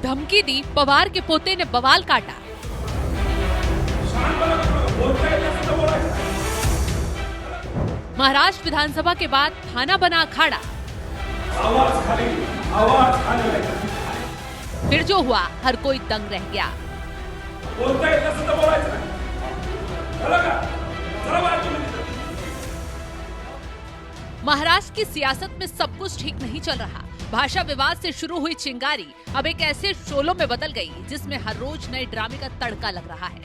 धमकी दी, पवार के पोते ने बवाल काटा। महाराष्ट्र विधानसभा के बाद थाना बना अखाड़ा। फिर जो हुआ, हर कोई दंग रह गया। महाराष्ट्र की सियासत में सब कुछ ठीक नहीं चल रहा। भाषा विवाद से शुरू हुई चिंगारी अब एक ऐसे शोलों में बदल गई जिसमें हर रोज नए ड्रामे का तड़का लग रहा है।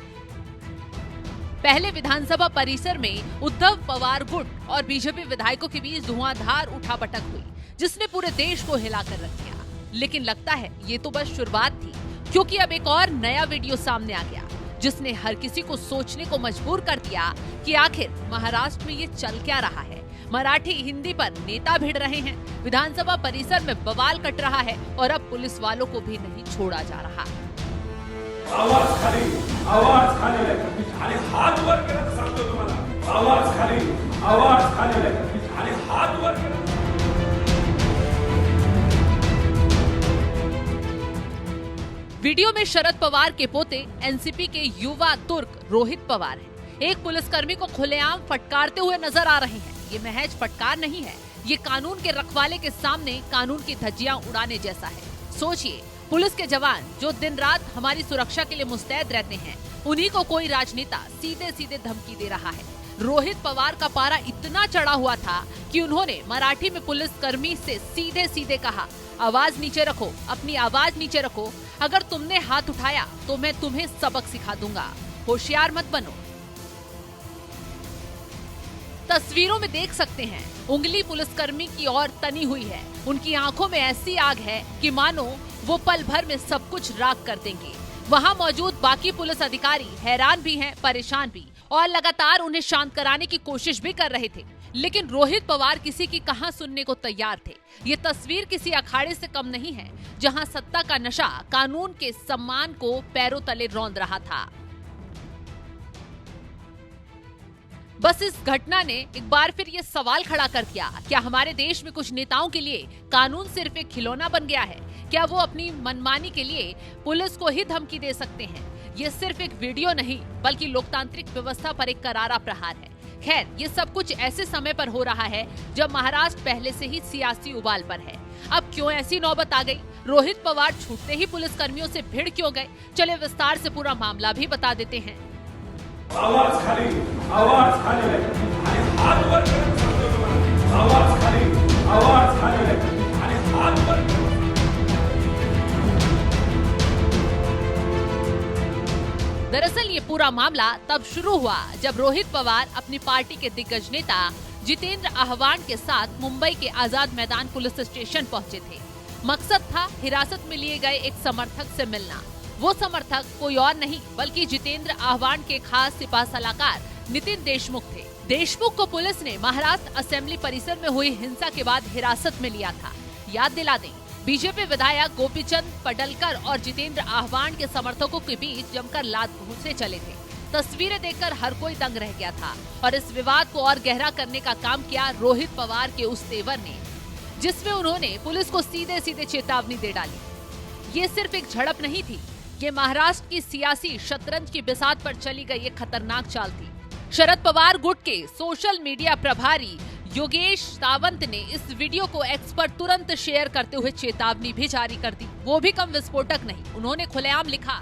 पहले विधानसभा परिसर में उद्धव पवार गुट और बीजेपी विधायकों के बीच धुआंधार उठापटक हुई, जिसने पूरे देश को हिलाकर रख दिया। लेकिन लगता है ये तो बस शुरुआत थी, क्योंकि अब एक और नया वीडियो सामने आ गया जिसने हर किसी को सोचने को मजबूर कर दिया कि आखिर महाराष्ट्र में ये चल क्या रहा है। मराठी हिंदी पर नेता भिड़ रहे हैं, विधानसभा परिसर में बवाल कट रहा है और अब पुलिस वालों को भी नहीं छोड़ा जा रहा। आवाज खाली आणि हात वर केला तर सांगतो तुम्हाला, आवाज खाली आणि हात वर केला। वीडियो में शरद पवार के पोते एनसीपी के युवा तुर्क रोहित पवार हैं। एक पुलिसकर्मी को खुलेआम फटकारते हुए नजर आ रहे हैं। ये महज फटकार नहीं है, ये कानून के रखवाले के सामने कानून की धज्जियां उड़ाने जैसा है। सोचिए, पुलिस के जवान जो दिन रात हमारी सुरक्षा के लिए मुस्तैद रहते हैं, उन्हीं को कोई राजनेता सीधे सीधे धमकी दे रहा है। रोहित पवार का पारा इतना चढ़ा हुआ था कि उन्होंने मराठी में पुलिस कर्मी से सीधे सीधे कहा, आवाज नीचे रखो, अपनी आवाज नीचे रखो। अगर तुमने हाथ उठाया तो मैं तुम्हें सबक सिखा दूंगा, होशियार मत बनो। तस्वीरों में देख सकते हैं, उंगली पुलिसकर्मी की ओर तनी हुई है। उनकी आंखों में ऐसी आग है कि मानो वो पल भर में सब कुछ राख कर देंगे। वहां मौजूद बाकी पुलिस अधिकारी हैरान भी हैं, परेशान भी, और लगातार उन्हें शांत कराने की कोशिश भी कर रहे थे। लेकिन रोहित पवार किसी की कहां सुनने को तैयार थे। ये तस्वीर किसी अखाड़े से कम नहीं है, जहां सत्ता का नशा कानून के सम्मान को पैरों तले रौंद रहा था। बस इस घटना ने एक बार फिर ये सवाल खड़ा कर दिया, क्या हमारे देश में कुछ नेताओं के लिए कानून सिर्फ एक खिलौना बन गया है? क्या वो अपनी मनमानी के लिए पुलिस को ही धमकी दे सकते हैं? ये सिर्फ एक वीडियो नहीं, बल्कि लोकतांत्रिक व्यवस्था पर एक करारा प्रहार है। खैर, ये सब कुछ ऐसे समय पर हो रहा है जब महाराष्ट्र पहले से ही सियासी उबाल पर है। अब क्यों ऐसी नौबत आ गई? रोहित पवार छूटते ही पुलिस कर्मियों से भिड़ क्यों गए? चले विस्तार से पूरा मामला भी बता देते हैं। आवाज खाली आणि हात वर केला तर सांगतो तुम्हाला, आवाज खाली आणि हात वर। दरअसल ये पूरा मामला तब शुरू हुआ जब रोहित पवार अपनी पार्टी के दिग्गज नेता जितेंद्र आह्वान के साथ मुंबई के आजाद मैदान पुलिस स्टेशन पहुंचे थे। मकसद था हिरासत में लिए गए एक समर्थक से मिलना। वो समर्थक कोई और नहीं बल्कि जितेंद्र आह्वान के खास सिपा सलाहकार नितिन देशमुख थे। देशमुख को पुलिस ने महाराष्ट्र असेंबली परिसर में हुई हिंसा के बाद हिरासत में लिया था। याद दिला दें, बीजेपी विधायक गोपीचंद पडलकर और जितेंद्र आह्वान के समर्थकों के बीच जमकर लात घूंसे चले थे। तस्वीरें देखकर हर कोई दंग रह गया था और इस विवाद को और गहरा करने का काम किया रोहित पवार के उस तेवर ने, जिसमें उन्होंने पुलिस को सीधे सीधे चेतावनी दे डाली। ये सिर्फ एक झड़प नहीं थी, ये महाराष्ट्र की सियासी शतरंज की बिसात पर चली गई एक खतरनाक चाल थी। शरद पवार गुट के सोशल मीडिया प्रभारी योगेश सावंत ने इस वीडियो को एक्स पर तुरंत शेयर करते हुए चेतावनी भी जारी कर दी। वो भी कम विस्फोटक नहीं, उन्होंने खुलेआम लिखा,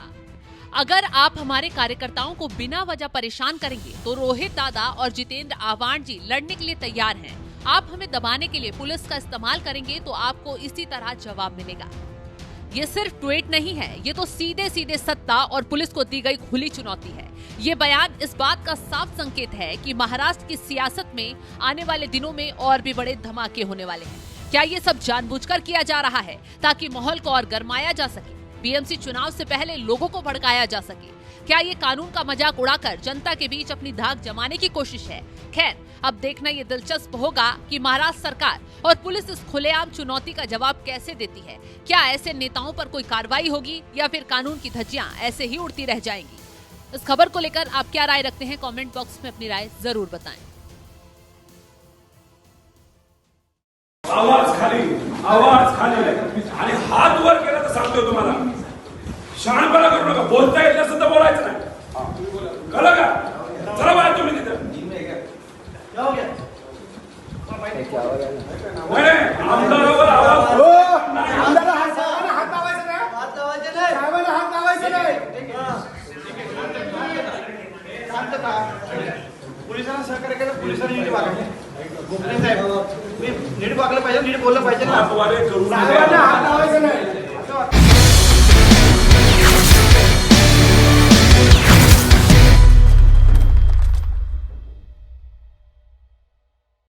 अगर आप हमारे कार्यकर्ताओं को बिना वजह परेशान करेंगे तो रोहित दादा और जितेंद्र आह्वान जी लड़ने के लिए तैयार हैं। आप हमें दबाने के लिए पुलिस का इस्तेमाल करेंगे तो आपको इसी तरह जवाब मिलेगा। ये सिर्फ ट्वीट नहीं है, ये तो सीधे सीधे सत्ता और पुलिस को दी गई खुली चुनौती है। ये बयान इस बात का साफ संकेत है कि महाराष्ट्र की सियासत में आने वाले दिनों में और भी बड़े धमाके होने वाले हैं। क्या ये सब जानबूझकर किया जा रहा है ताकि माहौल को और गरमाया जा सके, बीएमसी चुनाव से पहले लोगों को भड़काया जा सके? क्या ये कानून का मजाक उड़ाकर जनता के बीच अपनी धाक जमाने की कोशिश है? खैर, अब देखना ये दिलचस्प होगा कि महाराष्ट्र सरकार और पुलिस इस खुलेआम चुनौती का जवाब कैसे देती है। क्या ऐसे नेताओं पर कोई कार्रवाई होगी या फिर कानून की धज्जियां ऐसे ही उड़ती रह जाएंगी? इस खबर को लेकर आप क्या राय रखते हैं? कमेंट बॉक्स में अपनी राय जरूर बताएं। आवाज खाली आणि हात वर केला तर सांगतो तुम्हाला, शहाणपणा करू नका. बोलता येत नसेल तर बोलायचं नाही. कळलं का? चला बाहेर तुम्ही तिथे. नाही, आमदारावर आवाज आमदारला हात लावायचा नाही. साहेबांना हात लावायचा नाही. पोलिसांना सहकार्य केलं, पोलिसांनी नीट वागले. गोपने साहेब, मी नीट वागलं पाहिजे, नीट बोललं पाहिजे ना. हातवारे करू नका. साहेबांना हात लावायचा नाही.